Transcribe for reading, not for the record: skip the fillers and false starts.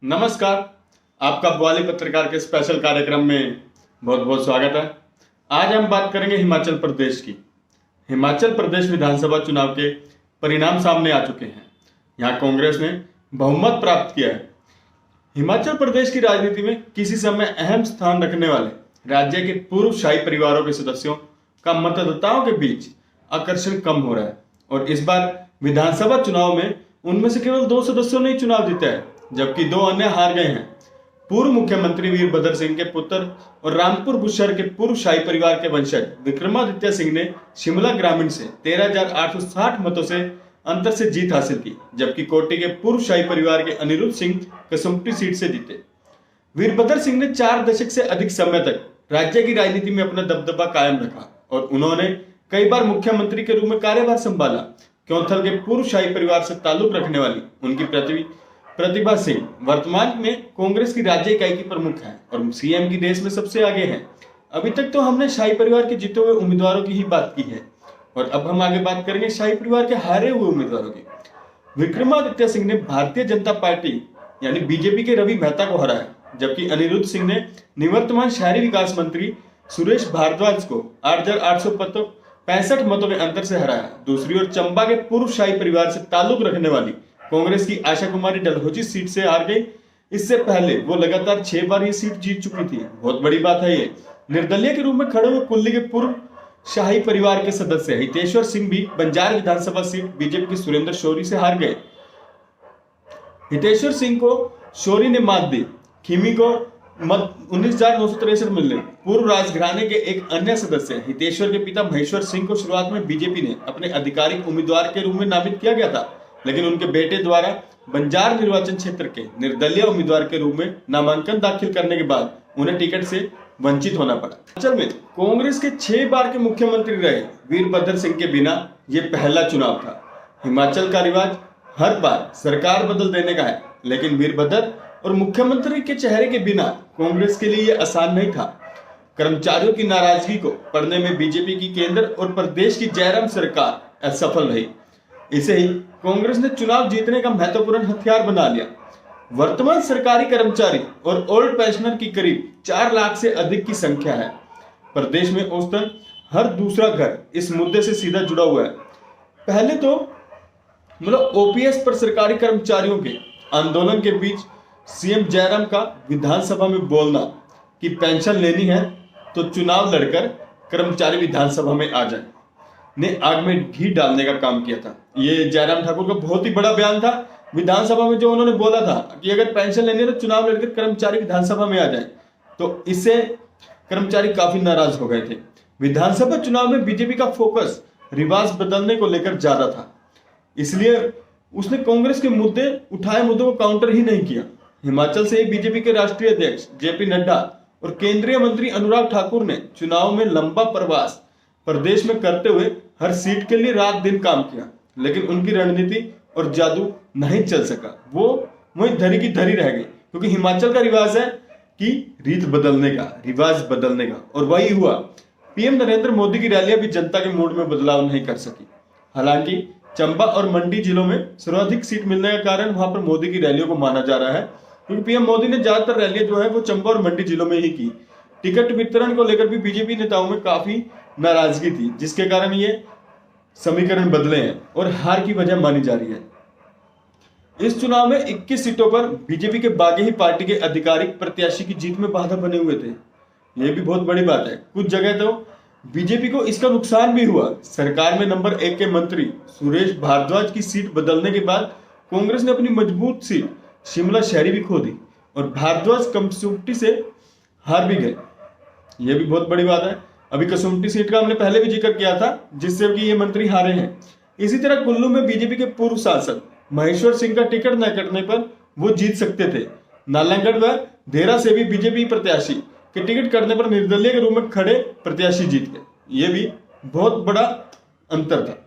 नमस्कार। आपका बवाली पत्रकार के स्पेशल कार्यक्रम में बहुत बहुत स्वागत है। आज हम बात करेंगे हिमाचल प्रदेश की। हिमाचल प्रदेश विधानसभा चुनाव के परिणाम सामने आ चुके हैं। यहाँ कांग्रेस ने बहुमत प्राप्त किया है। हिमाचल प्रदेश की राजनीति में किसी समय अहम स्थान रखने वाले राज्य के पूर्व शाही परिवारों के सदस्यों का मतदाताओं के बीच आकर्षण कम हो रहा है और इस बार विधानसभा चुनाव में उनमें से केवल 2 सदस्यों ने ही चुनाव जीता है, जबकि 2 अन्य हार गए हैं। पूर्व मुख्यमंत्री वीरभद्र सिंह के पुत्र और रामपुर बुशहर के पूर्व शाही परिवार के वंशज विक्रमादित्य सिंह ने शिमला ग्रामीण से 13,860 मतों से अंतर से जीत हासिल की, जबकि कोटी के पूर्व शाही परिवार के अनिरुद्ध सिंह कसुम्पटी सीट से जीते। वीरभद्र सिंह ने 4 दशक से अधिक समय तक राज्य की राजनीति में अपना दबदबा कायम रखा और उन्होंने कई बार मुख्यमंत्री के रूप में कार्यभार संभाला। क्योंथल के पूर्व शाही परिवार से ताल्लुक रखने वाली उनकी प्रतिभा सिंह वर्तमान में कांग्रेस की राज्य इकाई की प्रमुख है और सीएम की रेस में सबसे आगे हैं। अभी तक तो हमने शाही परिवार के जीते हुए उम्मीदवारों की ही बात की है और अब हम आगे बात करेंगे शाही परिवार के हारे हुए उम्मीदवारों की। विक्रमादित्य सिंह ने भारतीय जनता पार्टी यानी बीजेपी के रवि मेहता को हराया, जबकि अनिरुद्ध सिंह ने निवर्तमान शहरी विकास मंत्री सुरेश भारद्वाज को 8,865 मतों के अंतर से हराया। दूसरी ओर चंबा के पूर्व शाही परिवार से ताल्लुक रखने वाली कांग्रेस की आशा कुमारी डलहौजी सीट से हार गई। इससे पहले वो लगातार 6 बार ये सीट जीत चुकी थी। बहुत बड़ी बात है ये। निर्दलीय के रूप में खड़े हुए कुल्ली के पूर्व शाही परिवार के सदस्य हितेश्वर सिंह भी बंजार विधानसभा सीट बीजेपी के सुरेंद्र शौरी से हार गए। हितेश्वर सिंह को शौरी ने मात दी। खीमी को मत 19,963 मिले। पूर्व राजघराने के एक अन्य सदस्य हितेश्वर के पिता महेश्वर सिंह को शुरुआत में बीजेपी ने अपने आधिकारिक उम्मीदवार के रूप में नामित किया गया था, लेकिन उनके बेटे द्वारा बंजार निर्वाचन क्षेत्र के निर्दलीय उम्मीदवार के रूप में नामांकन दाखिल करने के बाद उन्हें टिकट से वंचित होना पड़ा। असल में कांग्रेस के 6 बार के मुख्यमंत्री रहे वीरभद्र सिंह के बिना यह पहला चुनाव था। हिमाचल का रिवाज हर बार सरकार बदल देने का है, लेकिन वीरभद्र और मुख्यमंत्री के चेहरे के बिना कांग्रेस के लिए यह आसान नहीं था। कर्मचारियों की नाराजगी को पढ़ने में बीजेपी की केंद्र और प्रदेश की जयराम सरकार असफल रही। इसे ही कांग्रेस ने चुनाव जीतने का महत्वपूर्ण हथियार बना लिया। वर्तमान सरकारी कर्मचारी और ओल्ड पेंशनर की करीब 4 लाख से अधिक की संख्या है। प्रदेश में औसतन हर दूसरा घर इस मुद्दे से सीधा जुड़ा हुआ है। पहले तो ओपीएस पर सरकारी कर्मचारियों के आंदोलन के बीच सीएम जयराम का विधानसभा में बोलना कि पेंशन लेनी है तो चुनाव लड़कर कर्मचारी विधानसभा में आ जाए ने आग में घी डालने का काम किया था। ये जयराम ठाकुर का बहुत ही बड़ा बयान था विधानसभा में, जो उन्होंने बोला था कि अगर पेंशन लेनी है तो चुनाव लड़कर कर्मचारी विधानसभा में आ जाए। तो इससे कर्मचारी काफी नाराज हो गए थे। विधानसभा चुनाव में बीजेपी का फोकस रिवाज बदलने को लेकर ज्यादा था, इसलिए उसने कांग्रेस के उठाए मुद्दों को काउंटर ही नहीं किया। हिमाचल से बीजेपी के राष्ट्रीय अध्यक्ष जेपी नड्डा और केंद्रीय मंत्री अनुराग ठाकुर ने चुनाव में लंबा प्रवास प्रदेश में करते हुए हर सीट के लिए रात दिन काम किया, लेकिन उनकी रणनीति और जादू नहीं चल सका। वो वहीं धरी की धरी रह गई, क्योंकि हिमाचल का रिवाज है कि रीत बदलने का, रिवाज बदलने का, और वही हुआ। पीएम नरेंद्र मोदी की रैलियां भी जनता के मूड में बदलाव नहीं कर सकी। हालांकि चंबा और मंडी जिलों में सर्वाधिक सीट मिलने का कारण वहां पर मोदी की रैलियों को माना जा रहा है, क्योंकि पीएम मोदी ने ज्यादातर रैलियां जो है वो चंबा और मंडी जिलों में ही की। टिकट वितरण को लेकर भी बीजेपी नेताओं में काफी नाराजगी थी, जिसके कारण ये समीकरण बदले हैं और हार की वजह मानी जा रही है। इस चुनाव में 21 सीटों पर बीजेपी के बागी ही पार्टी के आधिकारिक प्रत्याशी की जीत में बाधा बने हुए थे। यह भी बहुत बड़ी बात है। कुछ जगह तो बीजेपी को इसका नुकसान भी हुआ। सरकार में नंबर 1 के मंत्री सुरेश भारद्वाज की सीट बदलने के बाद कांग्रेस ने अपनी मजबूत सीट शिमला शहरी भी खो दी और भारद्वाज कसुम्पटी से हार भी गए। यह भी बहुत बड़ी बात है। अभी कसुम्पटी सीट का हमने पहले भी जिक्र किया था, जिससे कि ये मंत्री हारे हैं। इसी तरह कुल्लू में बीजेपी के पूर्व सांसद महेश्वर सिंह का टिकट न कटने पर वो जीत सकते थे। नालागढ़ व देहरा से भी बीजेपी प्रत्याशी के टिकट कटने पर निर्दलीय के रूप में खड़े प्रत्याशी जीत गए। ये भी बहुत बड़ा अंतर था।